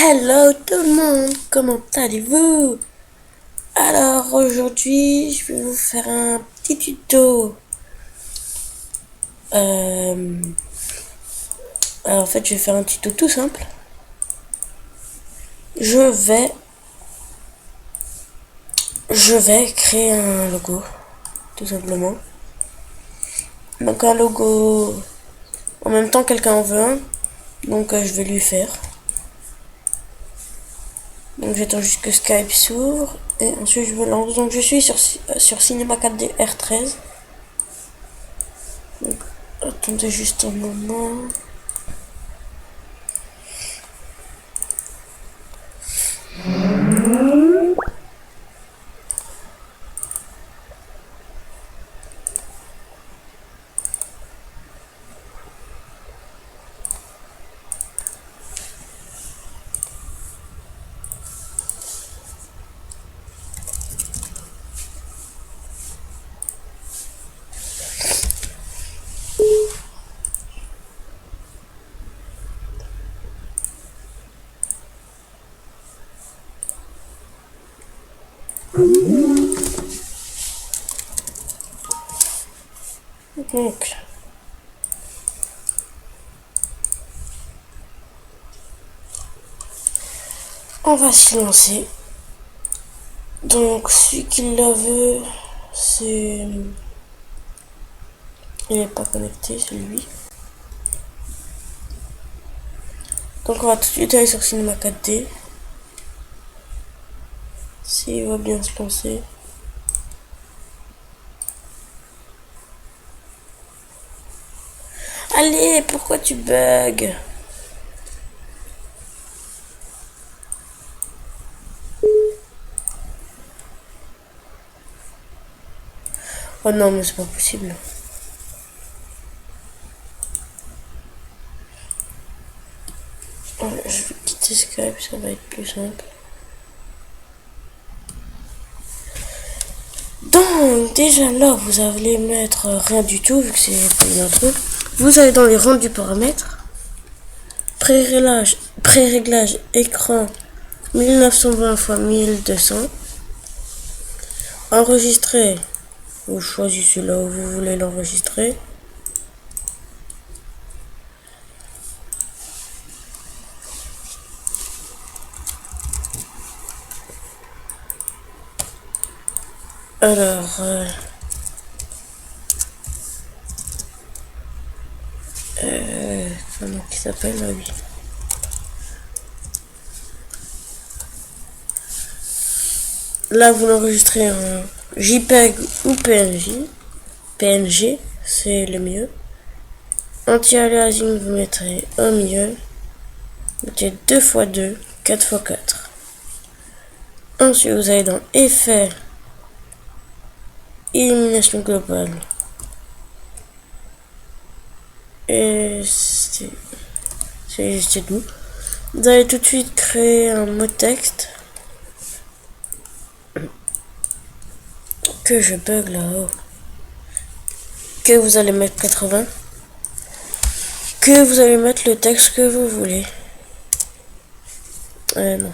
Hello tout le monde, comment allez-vous? Alors aujourd'hui je vais vous faire un petit tuto. Euh, alors en fait je vais faire un tuto tout simple. Je vais créer un logo, tout simplement. Donc un logo, en même temps quelqu'un en veut un, donc je vais lui faire. Donc j'attends juste que Skype s'ouvre et ensuite je me lance. Donc je suis sur Cinema 4D R13. Donc attendez juste un moment. Donc on va se lancer. Donc celui qui la veut, c'est... Il n'est pas connecté, c'est lui. Donc on va tout de suite aller sur Cinema 4D. S'il va bien se lancer. Allez, pourquoi tu bugs? Oh non, mais c'est pas possible. Je vais quitter Skype, ça va être plus simple. Donc déjà là, vous allez mettre rien du tout, vu que c'est pas une intro. Vous allez dans les rendus paramètres. Pré-réglage écran 1920 x 1200. Enregistrer. Vous choisissez là où vous voulez l'enregistrer. Alors, comment il s'appelle là, oui. Là, vous l'enregistrez en JPEG ou PNG. PNG, c'est le mieux. Anti-aliasing, vous mettrez un milieu. Vous mettez 2x2, 4x4. Ensuite, vous allez dans Effet, Illumination globale. Et c'est tout. Vous allez tout de suite créer un mot texte. Que je bug là-haut. Que vous allez mettre 80. Que vous allez mettre le texte que vous voulez. Non.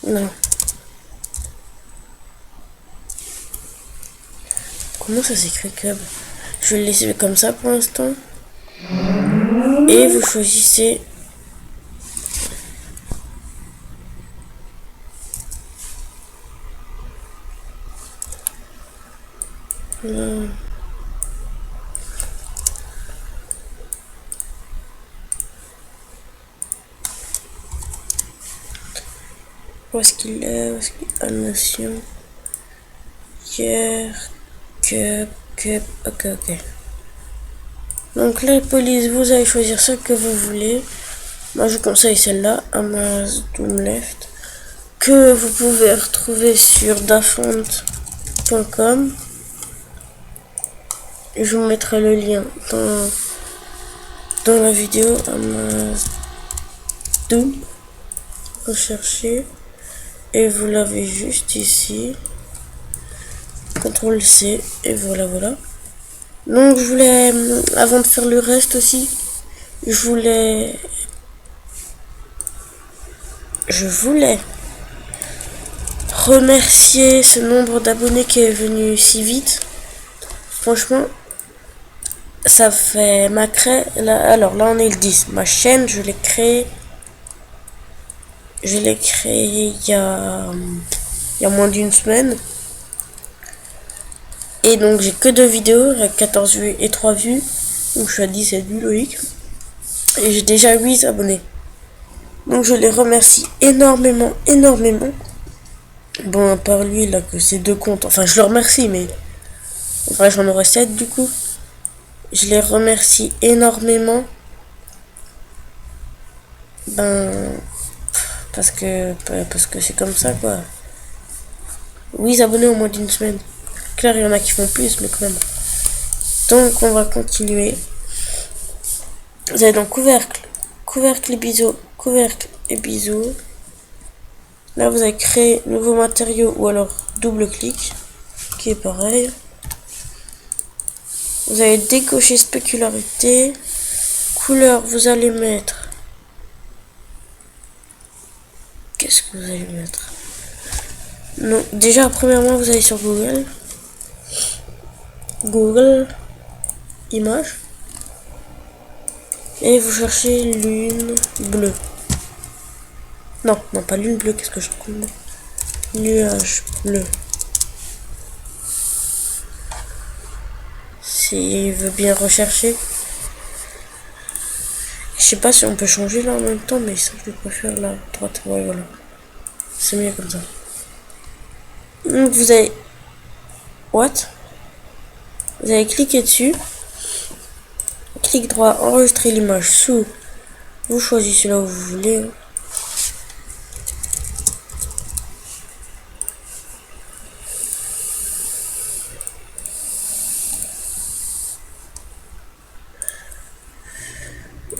Non. Comment ça s'écrit Cub? Je vais le laisser comme ça pour l'instant. Et vous choisissez où est-ce qu'il est? Où est-ce qu'il est? Animation. Hier. Cube. Ok. Donc la police, vous allez choisir celle que vous voulez. Moi je conseille celle-là, Amaz Doom Left, que vous pouvez retrouver sur dafont.com. Je vous mettrai le lien dans la vidéo. Amaz Doom, recherchez et vous l'avez juste ici. CTRL C et voilà. Donc je voulais, avant de faire le reste aussi, je voulais je voulais remercier ce nombre d'abonnés qui est venu si vite. Franchement, ça fait ma créé. Alors là, on est le 10. Ma chaîne, je l'ai créée. Il y a moins d'une semaine. Et donc, j'ai que 2 vidéos avec 14 vues et 3 vues. Donc, je suis à 17 vues, logique. Et j'ai déjà 8 abonnés. Donc, je les remercie énormément. Bon, à part lui, là, que c'est 2 comptes. Enfin, je le remercie, mais. Enfin, j'en aurais 7 du coup. Je les remercie énormément. Parce que c'est comme ça, quoi. 8 abonnés au moins d'une semaine. Claire, il y en a qui font plus, mais quand même. Donc, on va continuer. Vous allez dans couvercle. Couvercle et biseau. Couvercle et biseau. Là, vous allez créer nouveau matériau ou alors double clic. Qui est pareil. Vous allez décocher spécularité. Couleur, vous allez mettre. Qu'est-ce que vous allez mettre? Non, déjà, premièrement, vous allez sur Google. Google. Images. Et vous cherchez lune bleue. Non, pas lune bleue, qu'est-ce que je trouve? Nuage bleu. S'il veut bien rechercher. Je sais pas si on peut changer là en même temps, mais ça je préfère la droite. Ouais, voilà. C'est mieux comme ça. Donc vous avez... What? Vous allez cliquer dessus. Clic droit, enregistrer l'image sous. Vous choisissez là où vous voulez.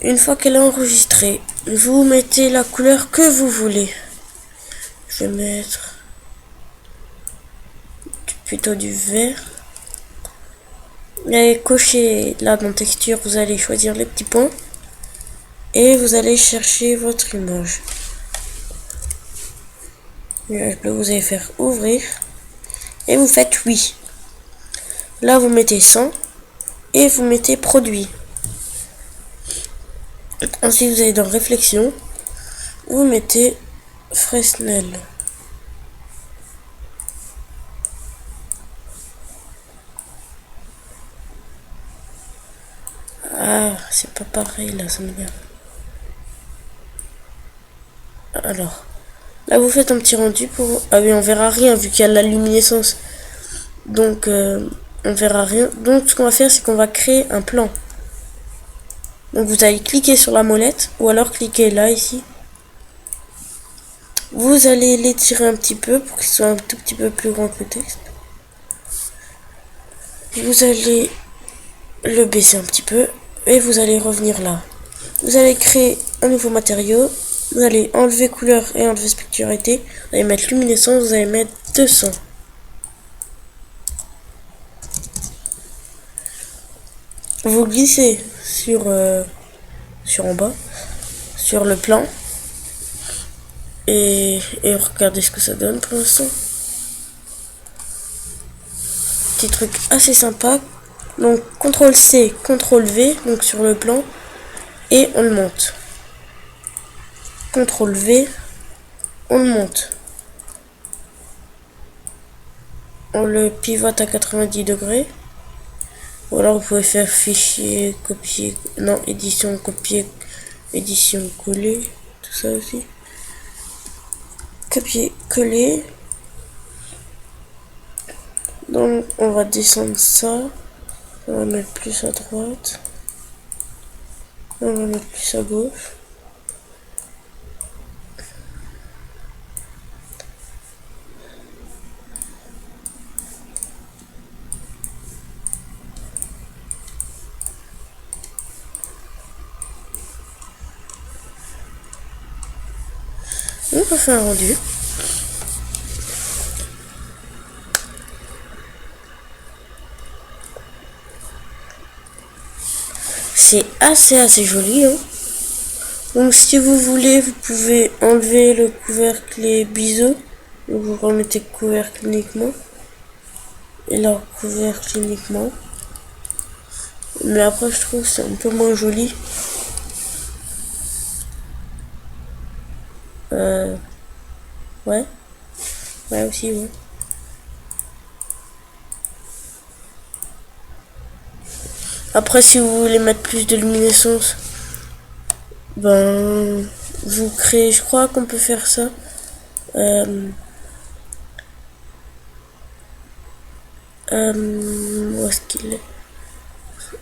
Une fois qu'elle est enregistrée, vous mettez la couleur que vous voulez. Je vais mettre plutôt du vert. Et cocher là dans texture, vous allez choisir les petits points. Et vous allez chercher votre image. Nuage bleu, vous allez faire ouvrir. Et vous faites oui. Là, vous mettez 100. Et vous mettez produit. Ensuite, vous allez dans réflexion. Vous mettez Fresnel. Ah, c'est pas pareil là, ça m'énerve. Alors, là vous faites un petit rendu pour... Ah oui, on verra rien vu qu'il y a la luminescence. Donc, on verra rien. Donc, ce qu'on va faire, c'est qu'on va créer un plan. Donc, vous allez cliquer sur la molette ou alors cliquer là, ici. Vous allez l'étirer un petit peu pour qu'il soit un tout petit peu plus grand que le texte. Vous allez le baisser un petit peu et vous allez revenir là. Vous allez créer un nouveau matériau. Vous allez enlever couleur et enlever spectralité. Vous allez mettre luminescence, vous allez mettre 200. Vous glissez sur en bas, sur le plan. Et regardez ce que ça donne pour l'instant. Petit truc assez sympa. Donc CTRL C, CTRL V, donc sur le plan. Et on le monte. CTRL V, on le monte. On le pivote à 90 degrés. Ou alors vous pouvez faire fichier, copier, non, édition, copier, édition, coller, tout ça aussi. Copier, coller. Donc on va descendre ça. On va mettre plus à droite. On va mettre plus à gauche. On peut faire un rendu. C'est assez joli, hein. Donc si vous voulez, vous pouvez enlever le couvercle et biseau. Donc vous remettez le couvercle uniquement. Et leur couvercle uniquement. Mais après je trouve que c'est un peu moins joli. Ouais. Ouais aussi, ouais. Après si vous voulez mettre plus de luminescence, ben vous créez, je crois qu'on peut faire ça. Où est-ce qu'il est?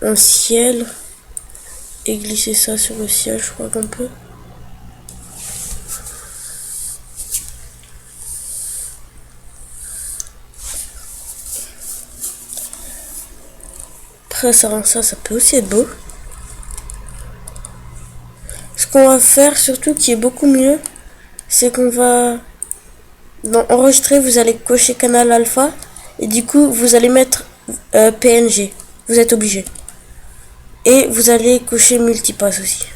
Un ciel. Et glisser ça sur le ciel, je crois qu'on peut. Après ça rend ça peut aussi être beau. Ce qu'on va faire surtout qui est beaucoup mieux, c'est qu'on va dans enregistrer, vous allez cocher canal alpha et du coup vous allez mettre PNG. Vous êtes obligé. Et vous allez cocher multipass aussi.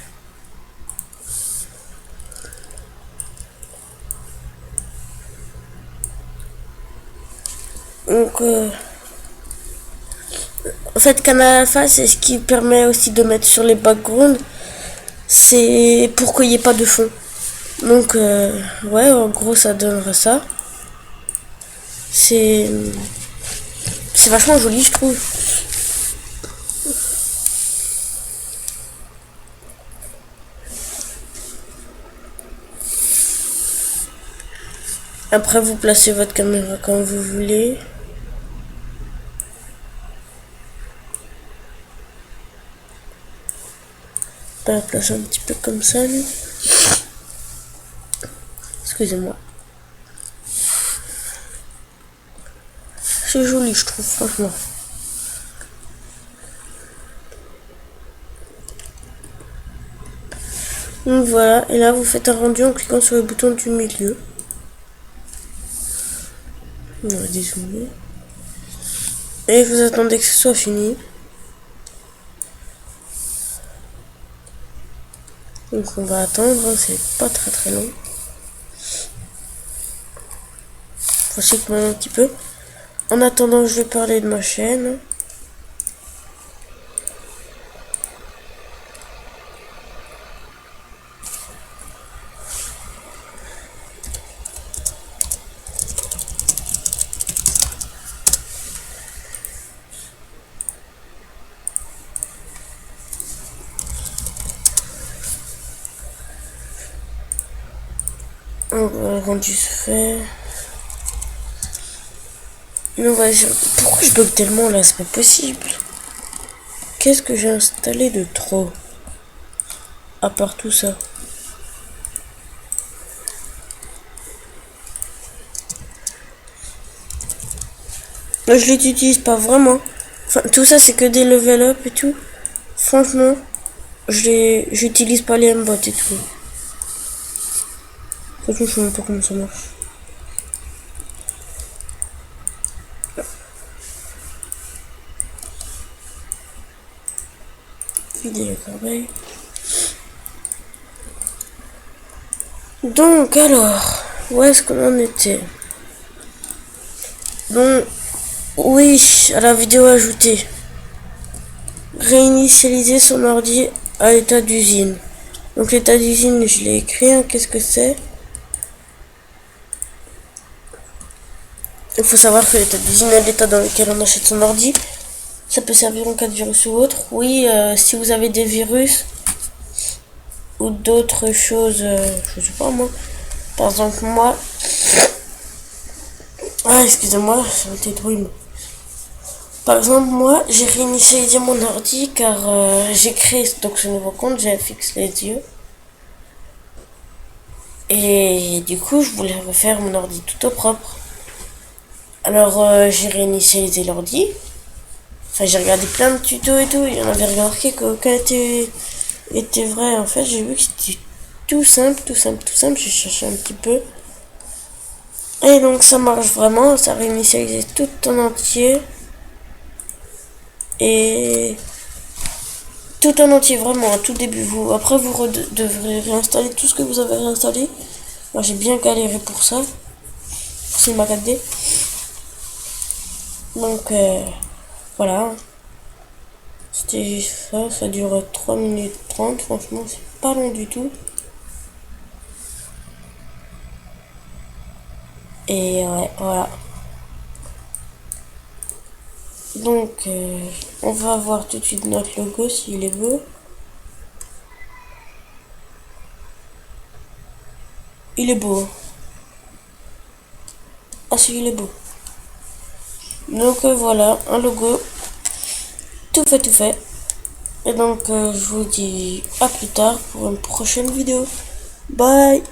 Donc en fait canal alpha c'est ce qui permet aussi de mettre sur les backgrounds. C'est pour qu'il n'y ait pas de fond. Donc ouais, en gros ça donnera ça. C'est vachement joli je trouve. Après vous placez votre caméra comme vous voulez. On va placer un petit peu comme ça lui. Excusez-moi. C'est joli je trouve franchement. Donc voilà, et là vous faites un rendu en cliquant sur le bouton du milieu. On va dézoomer. Et vous attendez que ce soit fini. Donc on va attendre, hein, c'est pas très long. Faut que un petit peu. En attendant, je vais parler de ma chaîne. Le rendu se fait. Pourquoi je bug tellement là? C'est pas possible. Qu'est-ce que j'ai installé de trop? À part tout ça. Là, je l'utilise pas vraiment. Enfin, tout ça, c'est que des level up et tout. Franchement, j'utilise pas les mbots et tout. Surtout, je sais même pas comment ça marche. Vider la corbeille. Donc, alors, où est-ce qu'on en était? Donc, oui, à la vidéo ajoutée. Réinitialiser son ordi à l'état d'usine. Donc l'état d'usine, je l'ai écrit, hein, qu'est-ce que c'est? Il faut savoir que l'état d'usine est l'état dans lequel on achète son ordi. Ça peut servir en cas de virus ou autre. Oui, si vous avez des virus ou d'autres choses, je sais pas moi. Par exemple moi... Ah, excusez-moi, ça a été bruit. Par exemple, moi, j'ai réinitialisé mon ordi car j'ai créé donc ce nouveau compte, j'ai fixé les yeux. Et du coup, je voulais refaire mon ordi tout au propre. Alors, j'ai réinitialisé l'ordi. Enfin, j'ai regardé plein de tutos et tout. Il y en avait remarqué qu'aucun était vrai. En fait, j'ai vu que c'était tout simple. J'ai cherché un petit peu. Et donc, ça marche vraiment. Ça réinitialise tout en entier. Et tout en entier, vraiment, à tout début. Après, vous devrez réinstaller tout ce que vous avez réinstallé. Moi, j'ai bien galéré pour ça. C'est ma 4D. Donc, voilà. C'était ça. Ça dure 3 minutes 30. Franchement, c'est pas long du tout. Et ouais, voilà. Donc, on va voir tout de suite notre logo s'il est beau. Il est beau. Ah si, il est beau. Donc voilà, un logo. Tout fait, tout fait. Et donc, je vous dis à plus tard pour une prochaine vidéo. Bye!